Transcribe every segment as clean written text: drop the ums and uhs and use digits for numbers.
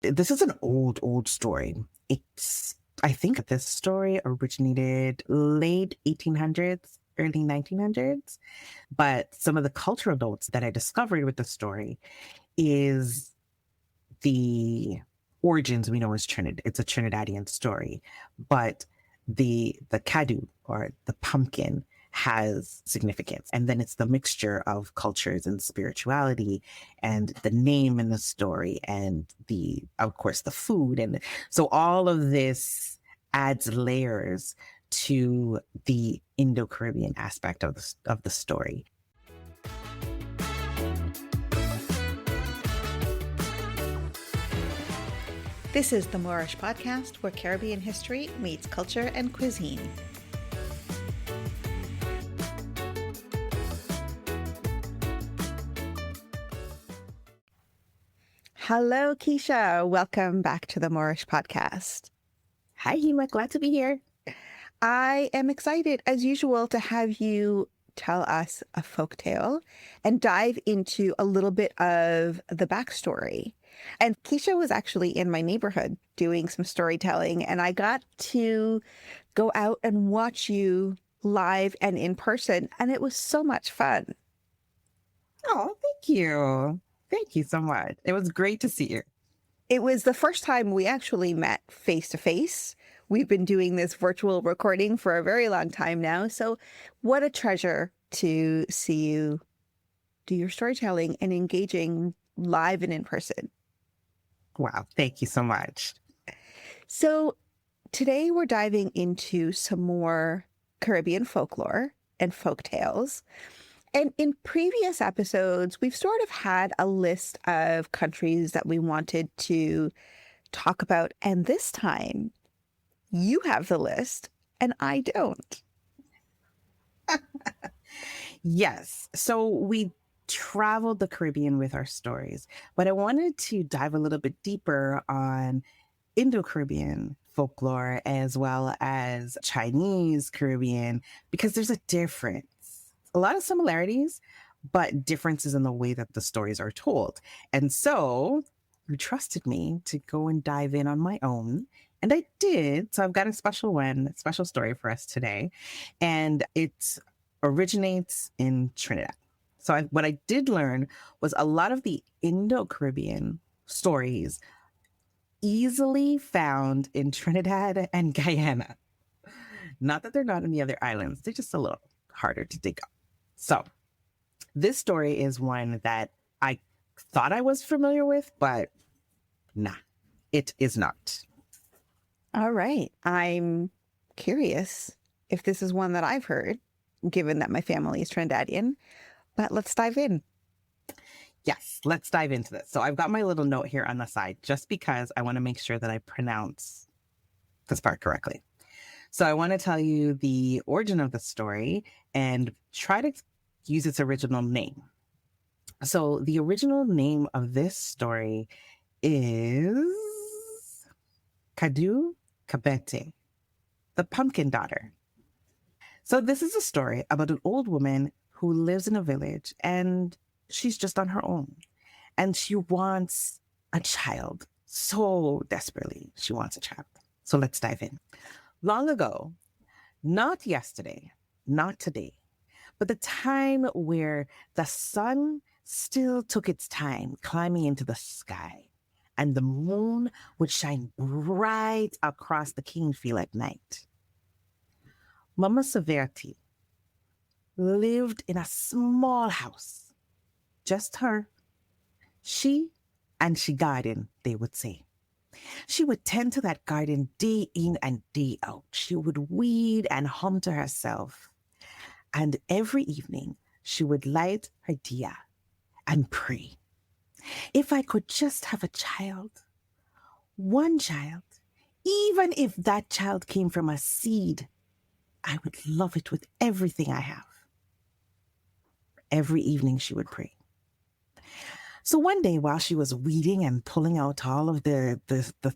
This is an old story. I think this story originated late 1800s, early 1900s. But some of the cultural notes that I discovered with the story is the origins we know as Trinidad. It's a Trinidadian story, but the Kadoo or the pumpkin has significance. And then it's the mixture of cultures and spirituality and the name in the story and of course, the food. And so all of this adds layers to the Indo-Caribbean aspect of the story. This is the Moreish podcast where Caribbean history meets culture and cuisine. Hello, Kesha. Welcome back to the Moreish podcast. Hi, Hema. Glad to be here. I am excited, as usual, to have you tell us a folktale and dive into a little bit of the backstory. And Kesha was actually in my neighborhood doing some storytelling, and I got to go out and watch you live and in person, and it was so much fun. Oh, thank you. Thank you so much. It was great to see you. It was the first time we actually met face to face. We've been doing this virtual recording for a very long time now, so what a treasure to see you do your storytelling and engaging live and in person. Wow, thank you so much. So today we're diving into some more Caribbean folklore and folk tales. And in previous episodes, we've sort of had a list of countries that we wanted to talk about. And this time, you have the list and I don't. Yes. So we traveled the Caribbean with our stories, but I wanted to dive a little bit deeper on Indo-Caribbean folklore as well as Chinese Caribbean, because there's a difference. A lot of similarities, but differences in the way that the stories are told. And so you trusted me to go and dive in on my own. And I did. So I've got a special story for us today. And it originates in Trinidad. So what I did learn was a lot of the Indo-Caribbean stories easily found in Trinidad and Guyana. Not that they're not in the other islands, they're just a little harder to dig up. So this story is one that I thought I was familiar with, but nah, it is not. All right. I'm curious if this is one that I've heard, given that my family is Trinidadian, but let's dive in. Yes, let's dive into this. So I've got my little note here on the side just because I want to make sure that I pronounce this part correctly. So I want to tell you the origin of the story and try to use its original name. So the original name of this story is Kadoo Ki Beti, the pumpkin daughter. So this is a story about an old woman who lives in a village and she's just on her own. And she wants a child so desperately. She wants a child. So let's dive in. Long ago, not yesterday, not today, but the time where the sun still took its time climbing into the sky and the moon would shine bright across the cane field at night. Mama Savitri lived in a small house. Just her. She and she garden, they would say. She would tend to that garden day in and day out. She would weed and hum to herself. And every evening, she would light her diya and pray. If I could just have a child, one child, even if that child came from a seed, I would love it with everything I have. Every evening she would pray. So one day while she was weeding and pulling out all of the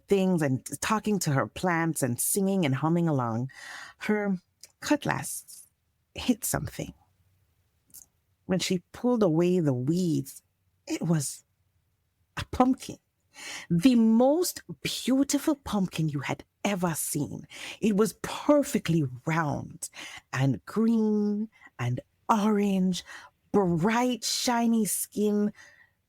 things and talking to her plants and singing and humming along, her cutlass hit something. When she pulled away the weeds, it was a pumpkin. The most beautiful pumpkin you had ever seen. It was perfectly round and green and orange, bright, shiny skin.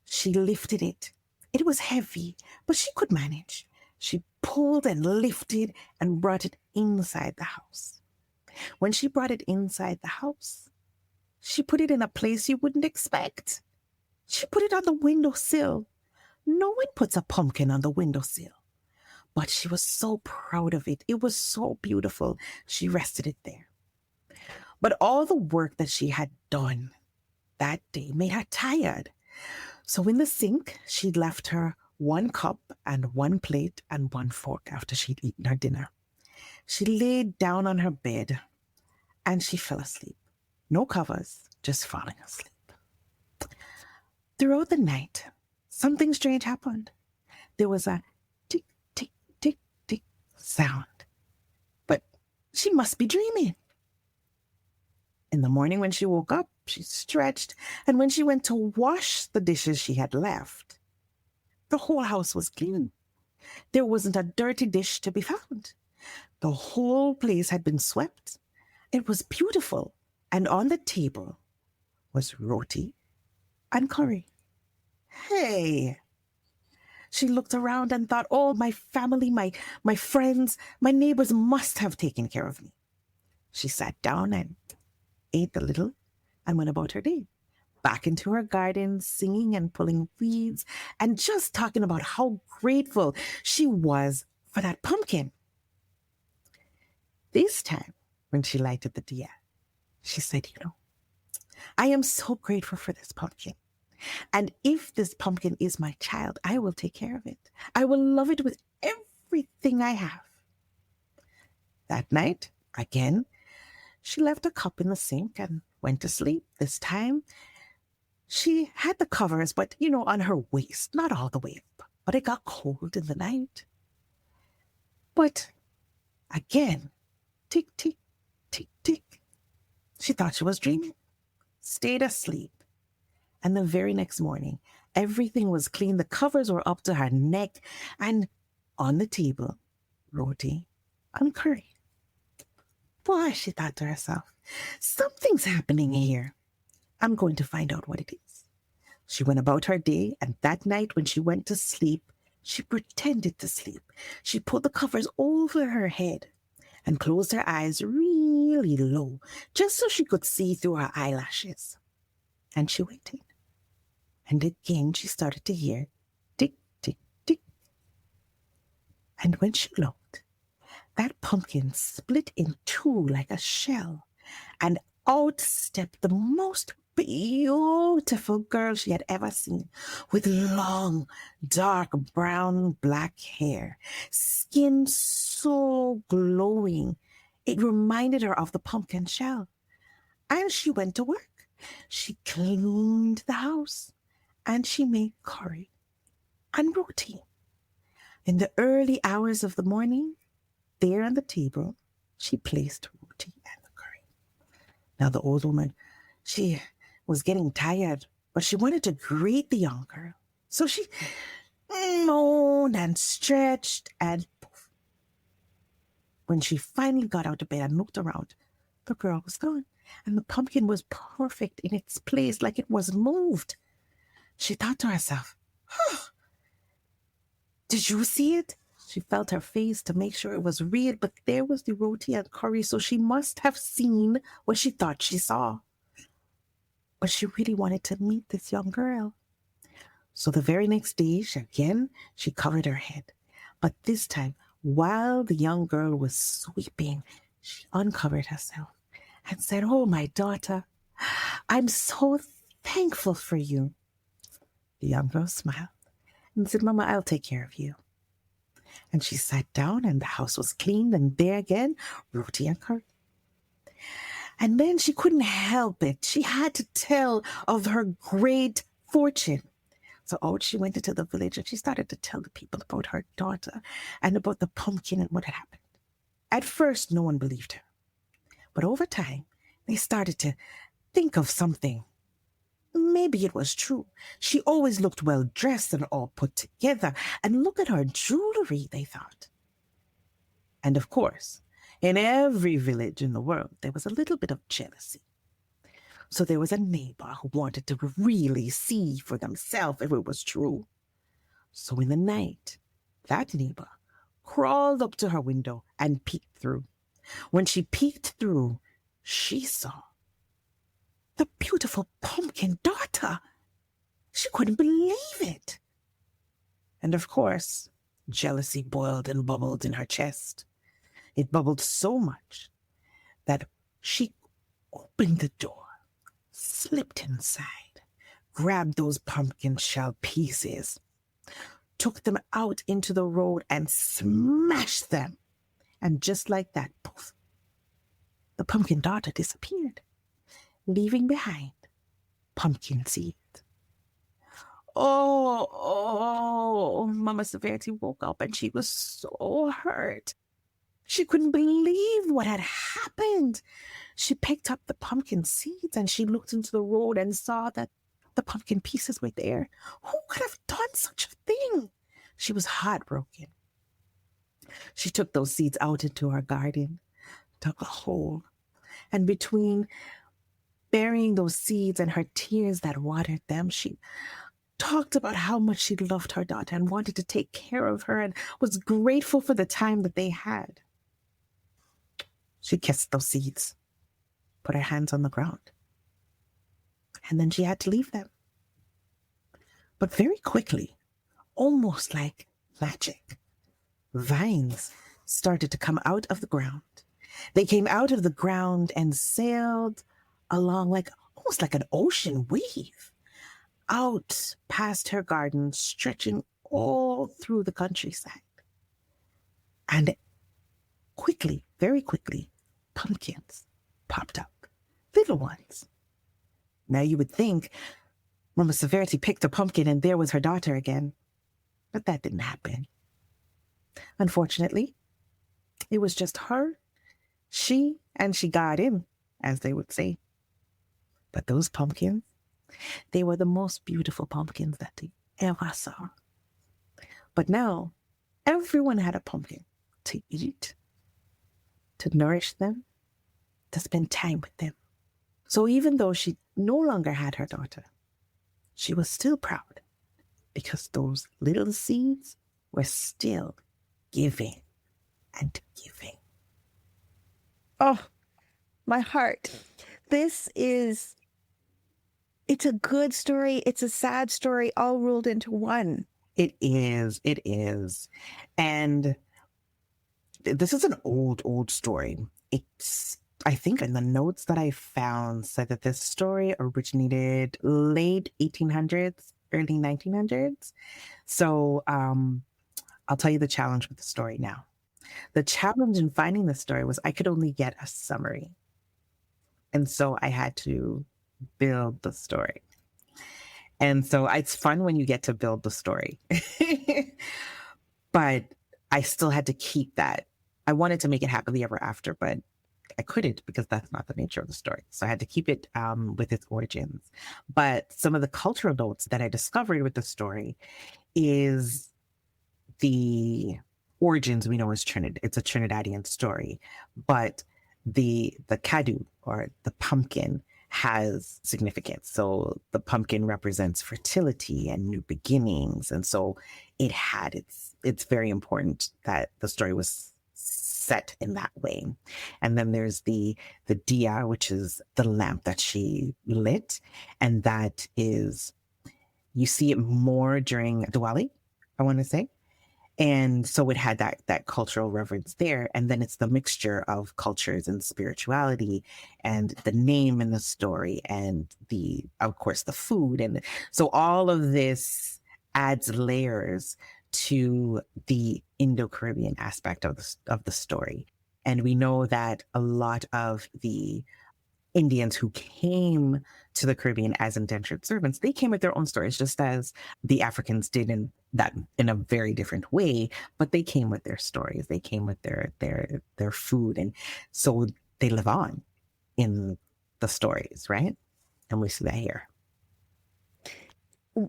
She lifted it. It was heavy, but she could manage. She pulled and lifted and brought it inside the house. When she brought it inside the house, she put it in a place you wouldn't expect. She put it on the windowsill. No one puts a pumpkin on the windowsill. But she was so proud of it. It was so beautiful. She rested it there. But all the work that she had done that day made her tired. So in the sink, she'd left her one cup and one plate and one fork after she'd eaten her dinner. She laid down on her bed and she fell asleep. No covers, just falling asleep. Throughout the night, something strange happened. There was a tick, tick, tick, tick sound. But she must be dreaming. In the morning when she woke up, she stretched, and when she went to wash the dishes she had left, the whole house was clean. There wasn't a dirty dish to be found. The whole place had been swept. It was beautiful, and on the table was roti and curry. Hey! She looked around and thought, oh, my family, my friends, my neighbors must have taken care of me. She sat down and ate a little and went about her day, back into her garden, singing and pulling weeds and just talking about how grateful she was for that pumpkin. This time, when she lighted the diya, she said, I am so grateful for this pumpkin. And if this pumpkin is my child, I will take care of it. I will love it with everything I have. That night, again, she left a cup in the sink and went to sleep. This time, she had the covers, but, on her waist, not all the way up. But it got cold in the night. But again, tick, tick, tick, tick. She thought she was dreaming, stayed asleep. And the very next morning, everything was clean. The covers were up to her neck. And on the table, roti and curry. Boy, she thought to herself, something's happening here. I'm going to find out what it is. She went about her day, and that night when she went to sleep, she pretended to sleep. She put the covers over her head and closed her eyes really low, just so she could see through her eyelashes. And she waited. And again she started to hear tick, tick, tick. And when she looked, that pumpkin split in two like a shell, and out stepped the most beautiful girl she had ever seen, with long, dark brown black hair, skin so glowing, it reminded her of the pumpkin shell. And she went to work. She cleaned the house, and she made curry and roti. In the early hours of the morning, there on the table, she placed roti and the curry. Now the old woman, she was getting tired, but she wanted to greet the young girl. So she moaned and stretched, and poof. When she finally got out of bed and looked around, the girl was gone, and the pumpkin was perfect in its place, like it wasn't moved. She thought to herself, did you see it? She felt her face to make sure it was real, but there was the roti and curry, so she must have seen what she thought she saw. But she really wanted to meet this young girl. So the very next day, she covered her head. But this time, while the young girl was sweeping, she uncovered herself and said, oh, my daughter, I'm so thankful for you. The young girl smiled and said, Mama, I'll take care of you. And she sat down, and the house was cleaned, and there again, roti and curry. And then she couldn't help it. She had to tell of her great fortune. So out she went into the village, and she started to tell the people about her daughter and about the pumpkin and what had happened. At first, no one believed her. But over time, they started to think of something. maybe it was true. She always looked well dressed and all put together. And look at her jewelry, they thought. And of course, in every village in the world, there was a little bit of jealousy. So there was a neighbor who wanted to really see for themselves if it was true. So in the night, that neighbor crawled up to her window and peeked through. When she peeked through, she saw the beautiful pumpkin daughter. She couldn't believe it. And of course, jealousy boiled and bubbled in her chest. It bubbled so much that she opened the door, slipped inside, grabbed those pumpkin shell pieces, took them out into the road and smashed them. And just like that, poof, the pumpkin daughter disappeared, leaving behind pumpkin seeds. Oh, Mama Savitri woke up and she was so hurt. She couldn't believe what had happened. She picked up the pumpkin seeds and she looked into the road and saw that the pumpkin pieces were there. Who could have done such a thing? She was heartbroken. She took those seeds out into her garden, dug a hole, and between burying those seeds and her tears that watered them, she talked about how much she loved her daughter and wanted to take care of her and was grateful for the time that they had. She kissed those seeds, put her hands on the ground, and then she had to leave them. But very quickly, almost like magic, vines started to come out of the ground. They came out of the ground and sailed along almost like an ocean wave out past her garden, stretching all through the countryside. And quickly, very quickly, pumpkins popped up, little ones. Now you would think Mama Savitri picked a pumpkin and there was her daughter again, but that didn't happen. Unfortunately, it was just her, she, and she got in, as they would say. But those pumpkins, they were the most beautiful pumpkins that they ever saw. But now, everyone had a pumpkin to eat, to nourish them, to spend time with them. So even though she no longer had her daughter, she was still proud because those little seeds were still giving and giving. Oh, my heart. It's a good story. It's a sad story, all rolled into one. It is. And this is an old story. I think in the notes that I found said that this story originated late 1800s, early 1900s. So I'll tell you the challenge with the story now. The challenge in finding the story was I could only get a summary. And so I had to build the story. And so it's fun when you get to build the story. But I still had to keep that. I wanted to make it happily ever after, but I couldn't because that's not the nature of the story. So I had to keep it with its origins. But some of the cultural notes that I discovered with the story is the origins we know is Trinidad. It's a Trinidadian story, but the Kadoo, or the pumpkin, has significance. So the pumpkin represents fertility and new beginnings, and so it's very important that the story was set in that way. And then there's the diya, which is the lamp that she lit, and that is, you see it more during Diwali, I want to say. And so it had that cultural reverence there. And then it's the mixture of cultures and spirituality and the name in the story and of course, the food. And so all of this adds layers to the Indo-Caribbean aspect of the story. And we know that a lot of the Indians who came to the Caribbean as indentured servants, they came with their own stories, just as the Africans did in a very different way, but they came with their stories. They came with their food. And so they live on in the stories, right? And we see that here.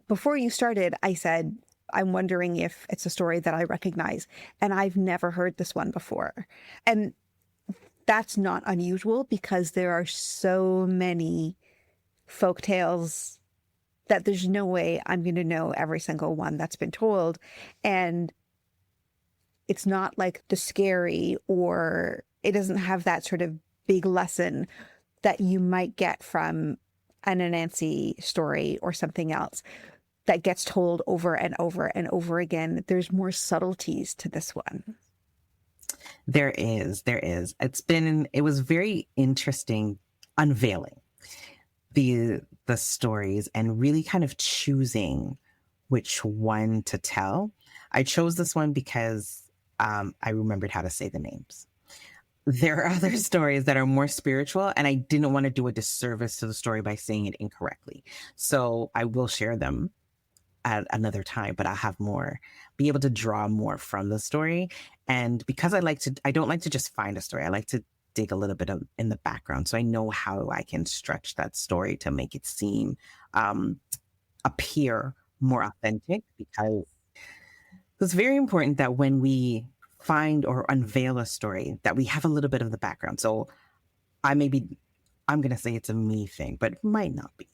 before you started, I said, I'm wondering if it's a story that I recognize. And I've never heard this one before. And that's not unusual because there are so many folk tales that there's no way I'm going to know every single one that's been told. And it's not like the scary, or it doesn't have that sort of big lesson that you might get from an Anansi story or something else that gets told over and over and over again. There's more subtleties to this one. There is, there is. It was very interesting unveiling the stories and really kind of choosing which one to tell. I chose this one because I remembered how to say the names. There are other stories that are more spiritual, and I didn't want to do a disservice to the story by saying it incorrectly. So I will share them at another time, but I'll have more, be able to draw more from the story. And because I don't like to just find a story. I like to dig a little bit in the background. So I know how I can stretch that story to make it seem, appear more authentic, because it's very important that when we find or unveil a story that we have a little bit of the background. So I'm going to say it's a me thing, but it might not be.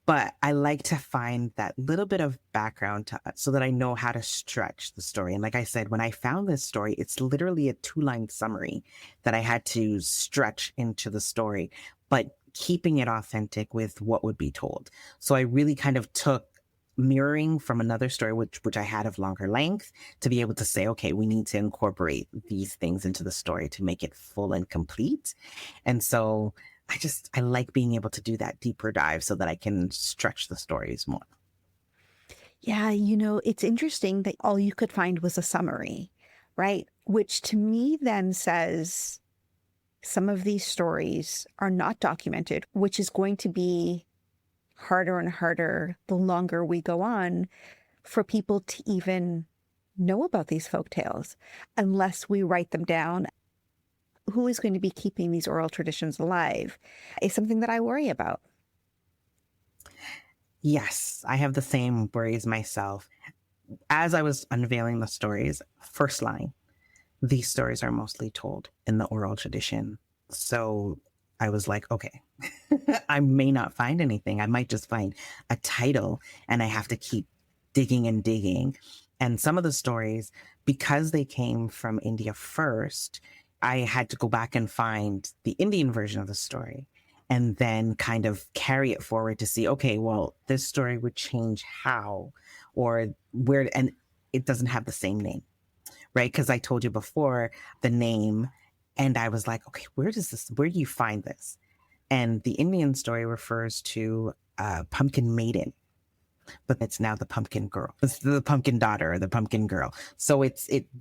But I like to find that little bit of background so that I know how to stretch the story. And like I said, when I found this story, it's literally a 2-line summary that I had to stretch into the story, but keeping it authentic with what would be told. So I really kind of took mirroring from another story, which I had of longer length, to be able to say, okay, we need to incorporate these things into the story to make it full and complete. And so I like being able to do that deeper dive so that I can stretch the stories more. Yeah, it's interesting that all you could find was a summary, right? Which to me then says some of these stories are not documented, which is going to be harder and harder the longer we go on for people to even know about these folk tales unless we write them down. Who is going to be keeping these oral traditions alive is something that I worry about. Yes, I have the same worries myself. As I was unveiling the stories, first line, these stories are mostly told in the oral tradition. So I was like, okay, I may not find anything. I might just find a title, and I have to keep digging and digging. And some of the stories, because they came from India first, I had to go back and find the Indian version of the story and then kind of carry it forward to see, okay, well, this story would change how or where, and it doesn't have the same name, right? Because I told you before the name, and I was like, okay, where do you find this? And the Indian story refers to pumpkin maiden, but it's now the pumpkin girl. It's the pumpkin daughter or the pumpkin girl. So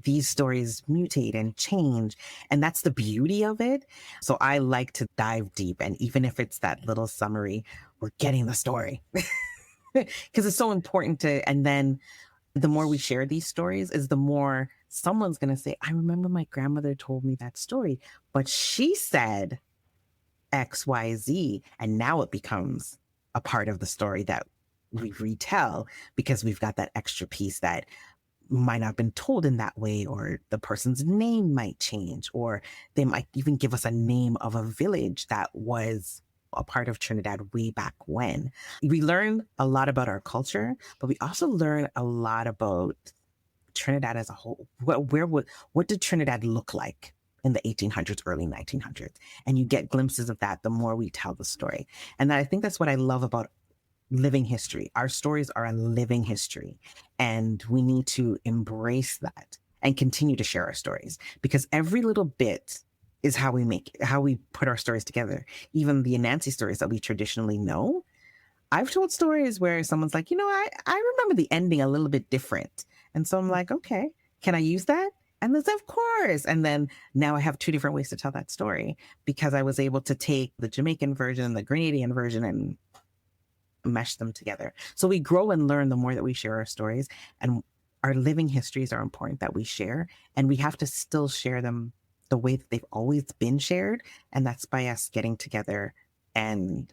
these stories mutate and change, and that's the beauty of it. So I like to dive deep, and even if it's that little summary, we're getting the story because it's so important to. And then the more we share these stories, is the more someone's going to say, "I remember my grandmother told me that story, but she said XYZ," and now it becomes a part of the story that we retell because we've got that extra piece that might not have been told in that way, or the person's name might change, or they might even give us a name of a village that was a part of Trinidad way back when. We learn a lot about our culture, but we also learn a lot about Trinidad as a whole. What did Trinidad look like in the 1800s, early 1900s? And you get glimpses of that the more we tell the story. And I think that's what I love about living history. Our stories are a living history, and we need to embrace that and continue to share our stories, because every little bit is how we put our stories together. Even the Anansi stories that we traditionally know, I've told stories where someone's like, I remember the ending a little bit different. And so I'm like, okay, can I use that? And there's, of course. And then now I have 2 different ways to tell that story, because I was able to take the Jamaican version, the Grenadian version, and mesh them together. So we grow and learn the more that we share our stories, and our living histories are important that we share, and we have to still share them the way that they've always been shared. And that's by us getting together and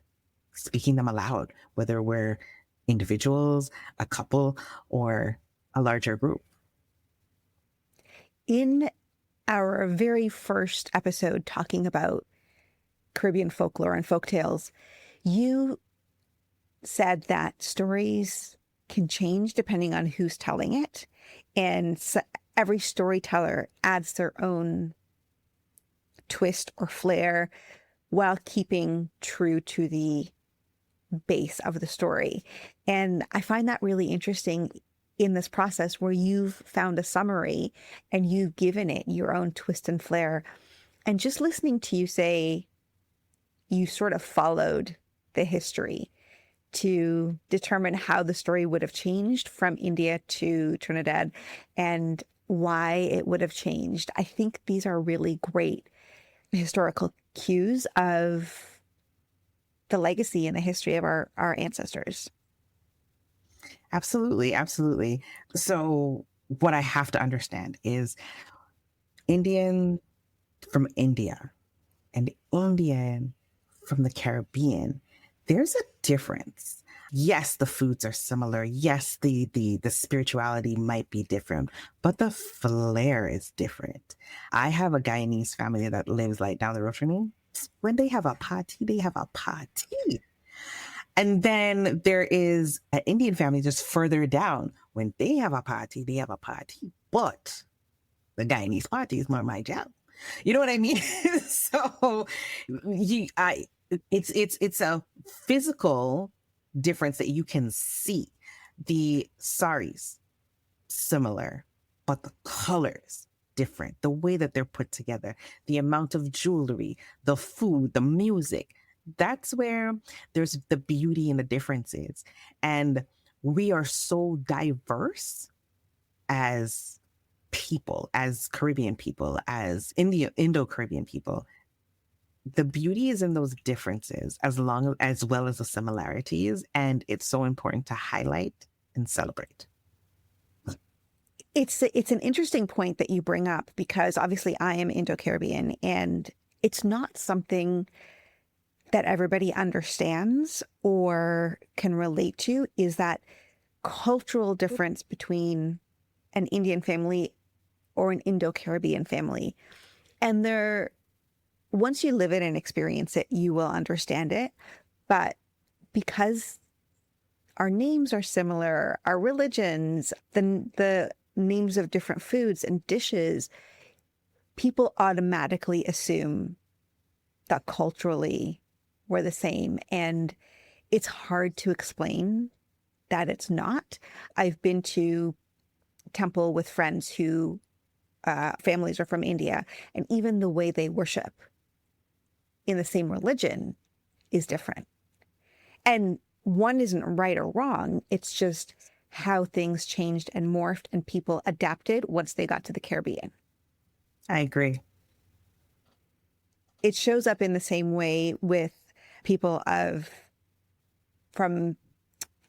speaking them aloud, whether we're individuals, a couple, or a larger group. In our very first episode talking about Caribbean folklore and folktales, you said that stories can change depending on who's telling it. And so every storyteller adds their own twist or flair while keeping true to the base of the story. And I find that really interesting in this process where you've found a summary and you've given it your own twist and flair. And just listening to you say you sort of followed the history to determine how the story would have changed from India to Trinidad and why it would have changed. I think these are really great historical cues of the legacy and the history of our ancestors. Absolutely, absolutely. So what I have to understand is Indian from India and Indian from the Caribbean, there's a difference. Yes, the foods are similar. Yes, the spirituality might be different, but the flair is different. I have a Guyanese family that lives like down the road from me. When they have a party, they have a party. And then there is an Indian family just further down. When they have a party, they have a party. But the Guyanese party is not my job. You know what I mean? So it's a physical difference that you can see. The saris, similar, but the colors different. The way that they're put together, the amount of jewelry, the food, the music. That's where there's the beauty and the differences. And we are so diverse as people, as Caribbean people, as Indo-Caribbean people. The beauty is in those differences as well as the similarities. And it's so important to highlight and celebrate. It's an interesting point that you bring up because obviously I am Indo-Caribbean and it's not something that everybody understands or can relate to, is that cultural difference between an Indian family or an Indo-Caribbean family. And once you live it and experience it, you will understand it. But because our names are similar, our religions, the names of different foods and dishes, people automatically assume that culturally we're the same. And it's hard to explain that it's not. I've been to temple with friends who families are from India, and even the way they worship in the same religion is different. And one isn't right or wrong. It's just how things changed and morphed and people adapted once they got to the Caribbean. I agree. It shows up in the same way with people from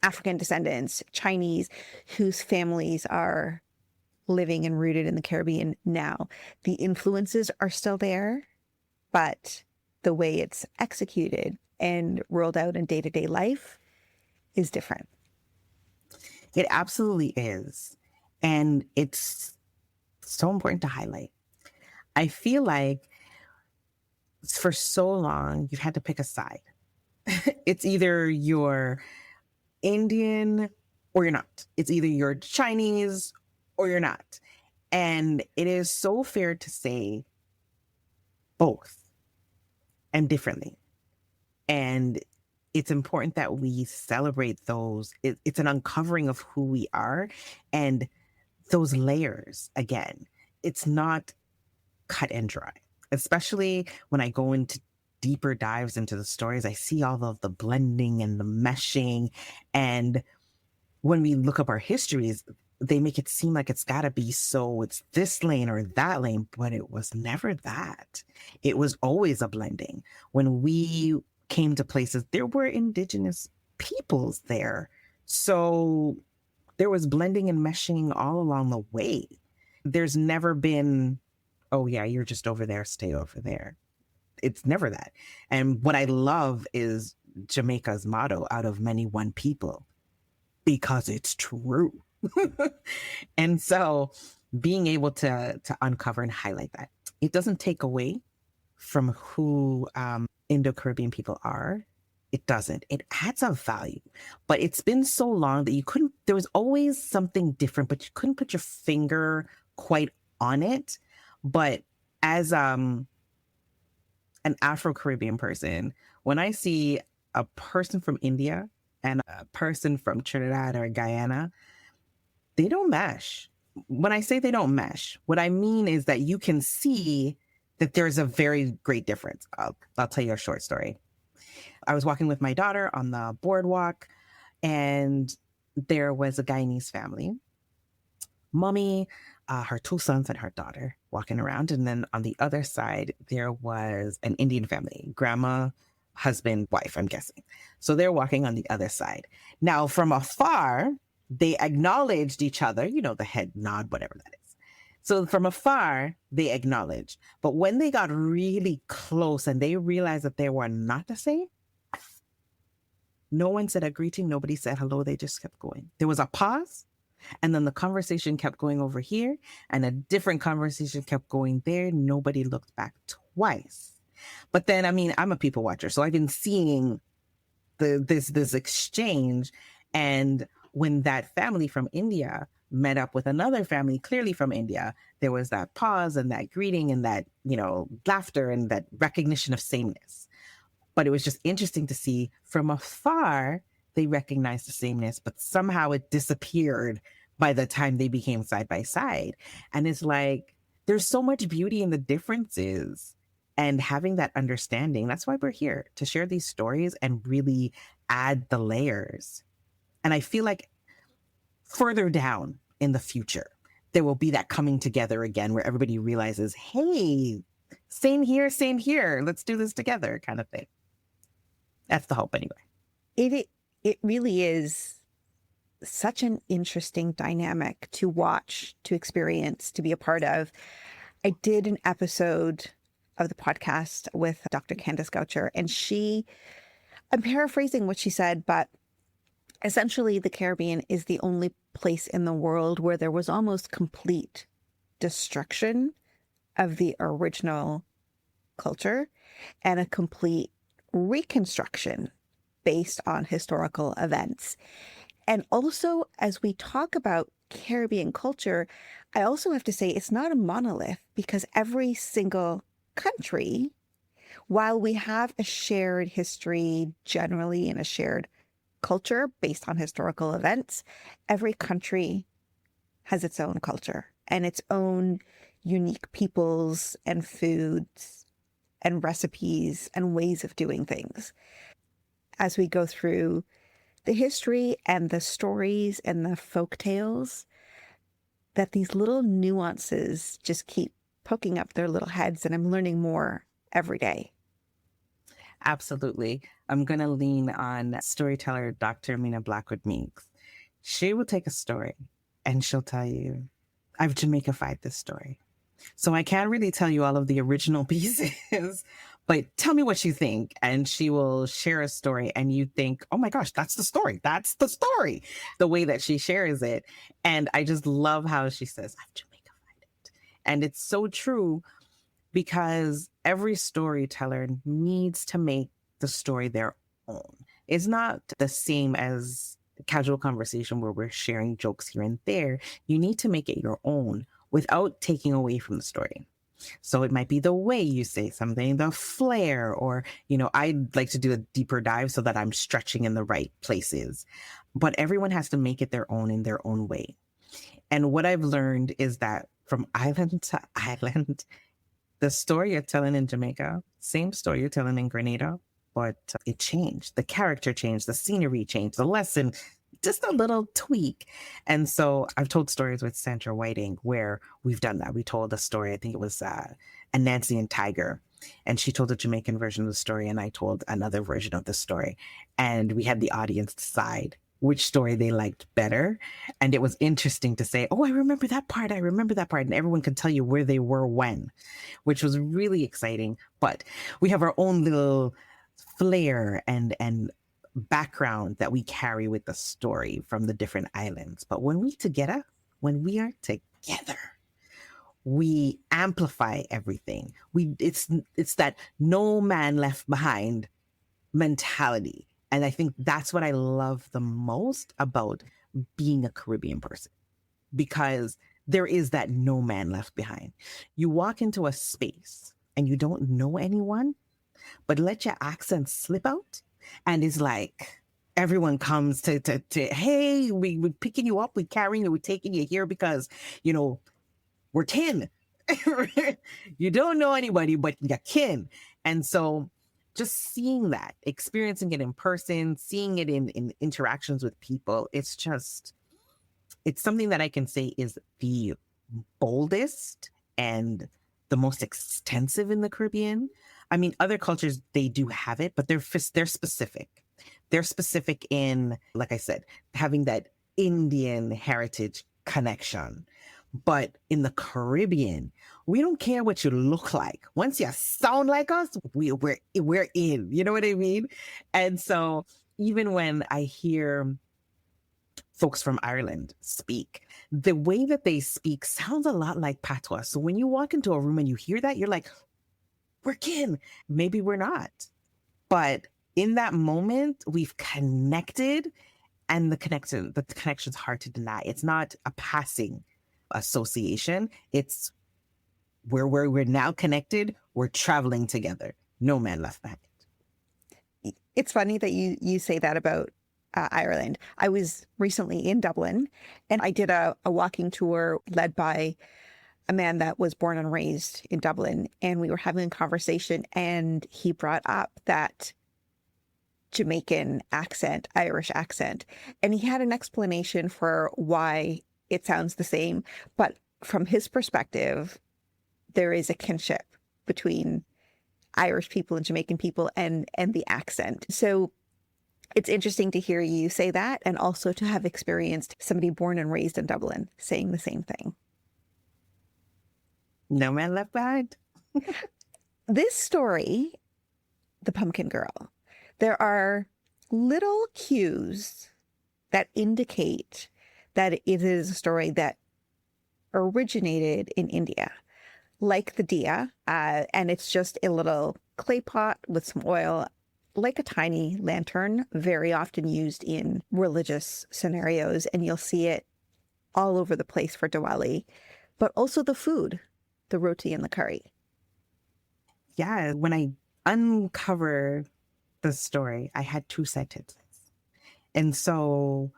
African descendants, Chinese, whose families are living and rooted in the Caribbean now. The influences are still there, but the way it's executed and rolled out in day-to-day life is different. It absolutely is. And it's so important to highlight. I feel like for so long, you've had to pick a side. It's either you're Indian or you're not. It's either you're Chinese or you're not. And it is so fair to say both and differently. And it's important that we celebrate those. It's an uncovering of who we are and those layers again. It's not cut and dry, especially when I go into deeper dives into the stories. I see all of the blending and the meshing. And when we look up our histories, they make it seem like it's got to be so it's this lane or that lane, but it was never that. It was always a blending. When we came to places, there were indigenous peoples there. So there was blending and meshing all along the way. There's never been, oh yeah, you're just over there, stay over there. It's never that. And what I love is Jamaica's motto, out of many, one people. because it's true. And so being able to uncover and highlight that, it doesn't take away from who Indo-Caribbean people are. It doesn't. It adds a value. But it's been so long that there was always something different, but you couldn't put your finger quite on it. But as an Afro-Caribbean person, when I see a person from India and a person from Trinidad or Guyana, they don't mesh. When I say they don't mesh, what I mean is that you can see that there's a very great difference. I'll tell you a short story. I was walking with my daughter on the boardwalk, and there was a Guyanese family, mommy, her 2 sons and her daughter walking around. And then on the other side, there was an Indian family, grandma, husband, wife, I'm guessing. So they're walking on the other side. Now, from afar, they acknowledged each other, the head nod, whatever that is. So from afar, they acknowledged. But when they got really close and they realized that they were not the same, no one said a greeting. Nobody said hello. They just kept going. There was a pause. And then the conversation kept going over here, and a different conversation kept going there. Nobody looked back twice. But then, I'm a people watcher, so I've been seeing this exchange. And when that family from India met up with another family, clearly from India, there was that pause and that greeting and that, laughter and that recognition of sameness. But it was just interesting to see from afar, they recognized the sameness, but somehow it disappeared by the time they became side by side. And it's like, there's so much beauty in the differences, and having that understanding. That's why we're here, to share these stories and really add the layers. And I feel like further down in the future, there will be that coming together again where everybody realizes, hey, same here, let's do this together kind of thing. That's the hope anyway. It really is such an interesting dynamic to watch, to experience, to be a part of. I did an episode of the podcast with Dr. Candace Goucher, and I'm paraphrasing what she said, but essentially the Caribbean is the only place in the world where there was almost complete destruction of the original culture and a complete reconstruction based on historical events. And also, as we talk about Caribbean culture, I also have to say it's not a monolith, because every single country, while we have a shared history generally and a shared culture based on historical events, every country has its own culture and its own unique peoples and foods and recipes and ways of doing things. As we go through the history and the stories and the folk tales, that these little nuances just keep poking up their little heads, and I'm learning more every day. Absolutely. I'm going to lean on storyteller Dr. Mina Blackwood-Meeks. She will take a story and she'll tell you, I've Jamaica-fied this story. So I can't really tell you all of the original pieces, but tell me what you think. And she will share a story and you think, oh my gosh, that's the story. That's the story. The way that she shares it. And I just love how she says, I've Jamaica-fied it. And it's so true, because every storyteller needs to make the story their own. It's not the same as casual conversation where we're sharing jokes here and there. You need to make it your own without taking away from the story. So it might be the way you say something, the flair, or, I'd like to do a deeper dive so that I'm stretching in the right places. But everyone has to make it their own in their own way. And what I've learned is that from island to island, the story you're telling in Jamaica, same story you're telling in Grenada, but it changed. The character changed, the scenery changed, the lesson, just a little tweak. And so I've told stories with Sandra Whiting where we've done that. We told a story, I think it was a Nancy and Tiger, and she told a Jamaican version of the story and I told another version of the story. And we had the audience decide which story they liked better. And it was interesting to say, oh, I remember that part. And everyone could tell you where they were when, which was really exciting. But we have our own little flair and background that we carry with the story from the different islands. But when we are together, we amplify everything. It's that no man left behind mentality. And I think that's what I love the most about being a Caribbean person, because there is that no man left behind. You walk into a space and you don't know anyone, but let your accent slip out, and it's like everyone comes to hey, we're picking you up, we're carrying you, we're taking you here because, we're kin. You don't know anybody, but you're kin. And so just seeing that, experiencing it in person, seeing it in interactions with people, it's something that I can say is the boldest and the most extensive in the Caribbean. I mean, other cultures, they do have it, but they're specific. They're specific in, like I said, having that Indian heritage connection. But in the Caribbean, we don't care what you look like. Once you sound like us, we're in. You know what I mean? And so even when I hear folks from Ireland speak, the way that they speak sounds a lot like patois. So when you walk into a room and you hear that, you're like, we're kin. Maybe we're not. But in that moment, we've connected, and the connection's hard to deny. It's not a passing association. It's where we're now connected. We're traveling together. No man left behind. It's funny that you say that about Ireland. I was recently in Dublin, and I did a walking tour led by a man that was born and raised in Dublin, and we were having a conversation, and he brought up that Jamaican accent, Irish accent, and he had an explanation for why it sounds the same. But from his perspective, there is a kinship between Irish people and Jamaican people and the accent. So it's interesting to hear you say that, and also to have experienced somebody born and raised in Dublin saying the same thing. No man left behind. This story, The Pumpkin Girl, there are little cues that indicate that it is a story that originated in India, like the diya, and it's just a little clay pot with some oil, like a tiny lantern, very often used in religious scenarios, and you'll see it all over the place for Diwali, but also the food, the roti and the curry. Yeah, when I uncovered the story, I had two sentences. And so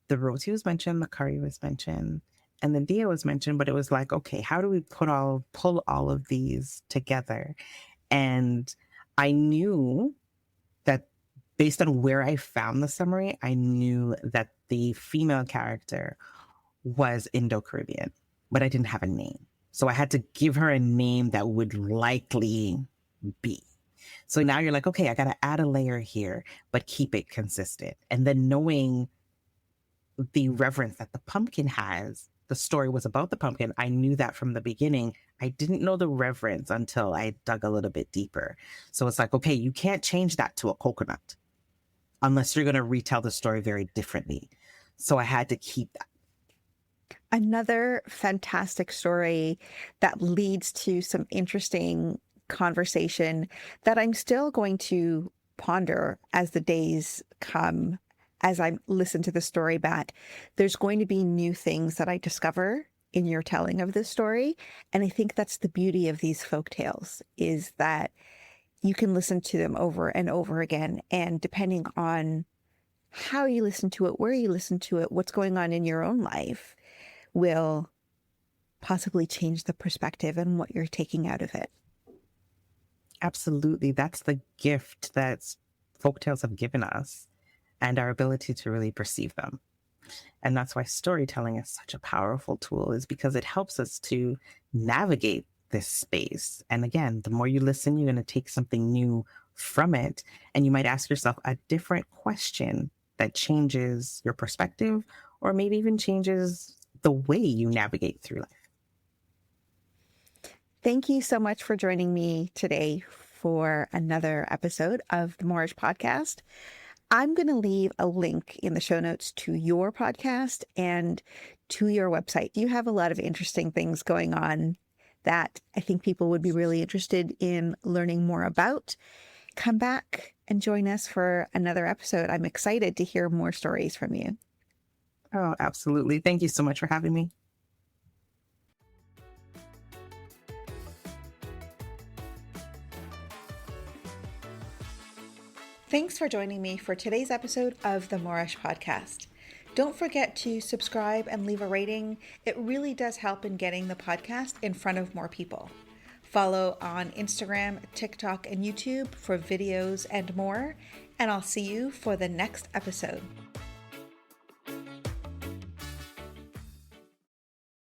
the roti was mentioned, the curry was mentioned, and the diya was mentioned, but it was like, okay, how do we pull all of these together? And I knew that based on where I found the summary, I knew that the female character was Indo-Caribbean, but I didn't have a name. So I had to give her a name that would likely be. So now you're like, okay, I got to add a layer here, but keep it consistent. And then knowing the reverence that the pumpkin has, the story was about the pumpkin. I knew that from the beginning. I didn't know the reverence until I dug a little bit deeper. So it's like, okay, you can't change that to a coconut unless you're going to retell the story very differently. So I had to keep that. Another fantastic story that leads to some interesting conversation that I'm still going to ponder as the days come, as I listen to the story back. There's going to be new things that I discover in your telling of this story. And I think that's the beauty of these folk tales, is that you can listen to them over and over again. And depending on how you listen to it, where you listen to it, what's going on in your own life, will possibly change the perspective and what you're taking out of it. Absolutely. That's the gift that folktales have given us, and our ability to really perceive them. And that's why storytelling is such a powerful tool, is because it helps us to navigate this space. And again, the more you listen, you're going to take something new from it. And you might ask yourself a different question that changes your perspective, or maybe even changes the way you navigate through life. Thank you so much for joining me today for another episode of the Moreish podcast. I'm going to leave a link in the show notes to your podcast and to your website. You have a lot of interesting things going on that I think people would be really interested in learning more about. Come back and join us for another episode. I'm excited to hear more stories from you. Oh, absolutely. Thank you so much for having me. Thanks for joining me for today's episode of the Moreish podcast. Don't forget to subscribe and leave a rating. It really does help in getting the podcast in front of more people. Follow on Instagram, TikTok, and YouTube for videos and more. And I'll see you for the next episode.